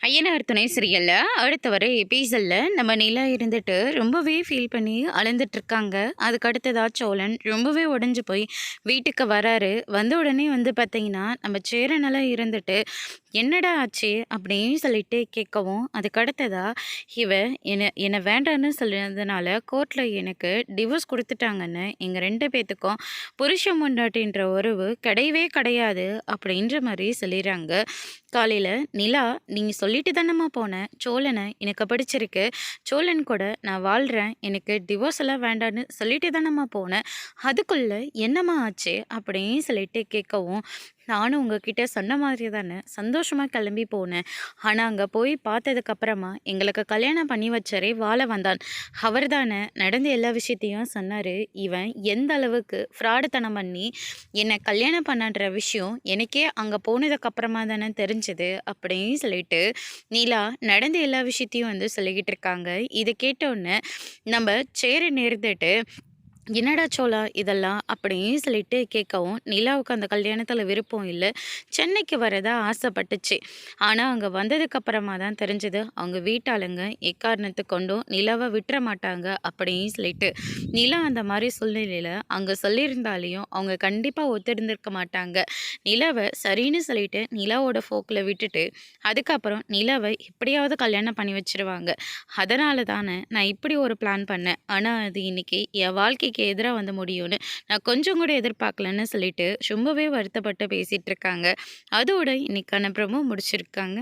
ஐயனார் துணை சீரியல்ல அடுத்த வர எபிசோட்ல நம்ம நிலா இருந்துட்டு ரொம்பவே ஃபீல் பண்ணி அழுந்துட்டு இருக்காங்க. அதுக்கு அடுத்ததா சோழன் ரொம்பவே உடைஞ்சு போய் வீட்டுக்கு வராரு. வந்த உடனே பார்த்தீங்கன்னா நம்ம சேரனெல்லாம் இருந்துட்டு என்னடா ஆச்சு அப்படின்னு சொல்லிட்டு கேட்கவும், அதுக்கு அடுத்ததா இவ என்னை வேண்டான்னு சொன்னதுனால கோர்ட்டில் எனக்கு டிவோர்ஸ் கொடுத்துட்டாங்கன்னு எங்கள் ரெண்டு பேத்துக்கும் புருஷன் பொண்டாட்டின்ற உறவு கிடையவே கிடையாது அப்படின்ற மாதிரி சொல்லிடுறாங்க. காலையில் நிலா நீங்கள் சொல்லிட்டு தானம்மா போனேன் சோழனை எனக்கு பிடிச்சிருக்கு, சோழன் கூட நான் வாழ்கிறேன், எனக்கு டிவோர்ஸ் எல்லாம் வேண்டான்னு சொல்லிட்டு தானம்மா போனேன், அதுக்குள்ளே என்னம்மா ஆச்சு அப்படின்னு சொல்லிட்டு கேட்கவும், நானும் உங்ககிட்ட சொன்ன மாதிரி தானே சந்தோஷமாக கிளம்பி போனேன். ஆனால் அங்கே போய் பார்த்ததுக்கப்புறமா எங்களுக்கு கல்யாணம் பண்ணி வச்சாரே வாழ வந்தான், அவர் தானே நடந்த எல்லா விஷயத்தையும் சொன்னார். இவன் எந்த அளவுக்கு ஃப்ராடுத்தனம் பண்ணி என்னை கல்யாணம் பண்ணன்ற விஷயம் எனக்கே அங்கே போனதுக்கப்புறமா தானே தெரிஞ்சது அப்படின்னு சொல்லிட்டு நீலா நடந்த எல்லா விஷயத்தையும் சொல்லிக்கிட்டு இருக்காங்க. இதை கேட்டோன்னே நம்ம சேர நேர்ந்துட்டு என்னடா சோளா இதெல்லாம் அப்படின்னு சொல்லிட்டு கேட்கவும், நிலாவுக்கு அந்த கல்யாணத்தில் விருப்பம் இல்லை, சென்னைக்கு வரதா ஆசைப்பட்டுச்சு. ஆனால் அங்கே வந்ததுக்கப்புறமா தான் தெரிஞ்சது அவங்க வீட்டாளுங்க எக்காரணத்து கொண்டும் நிலாவை விட்டுற மாட்டாங்க அப்படின்னு சொல்லிட்டு. நிலா அந்த மாதிரி சூழ்நிலையில் அங்கே சொல்லியிருந்தாலையும் அவங்க கண்டிப்பாக ஒத்திருந்திருக்க மாட்டாங்க. நிலாவை சரின்னு சொல்லிட்டு நிலாவோட ஃபோக்கில் விட்டுட்டு அதுக்கப்புறம் நிலாவை எப்படியாவது கல்யாணம் பண்ணி வச்சிருவாங்க. அதனால தானே நான் இப்படி ஒரு பிளான் பண்ணேன். ஆனால் அது இன்னைக்கு என் வாழ்க்கைக்கு எதிராக முடியும்னு நான் கொஞ்சம் கூட எதிர்பார்க்கலன்னு சொல்லிட்டு ரொம்பவே வருத்தப்பட்டு பேசிட்டு இருக்காங்க. அதோட இன்னைக்கான ப்ரோமோ முடிச்சிருக்காங்க.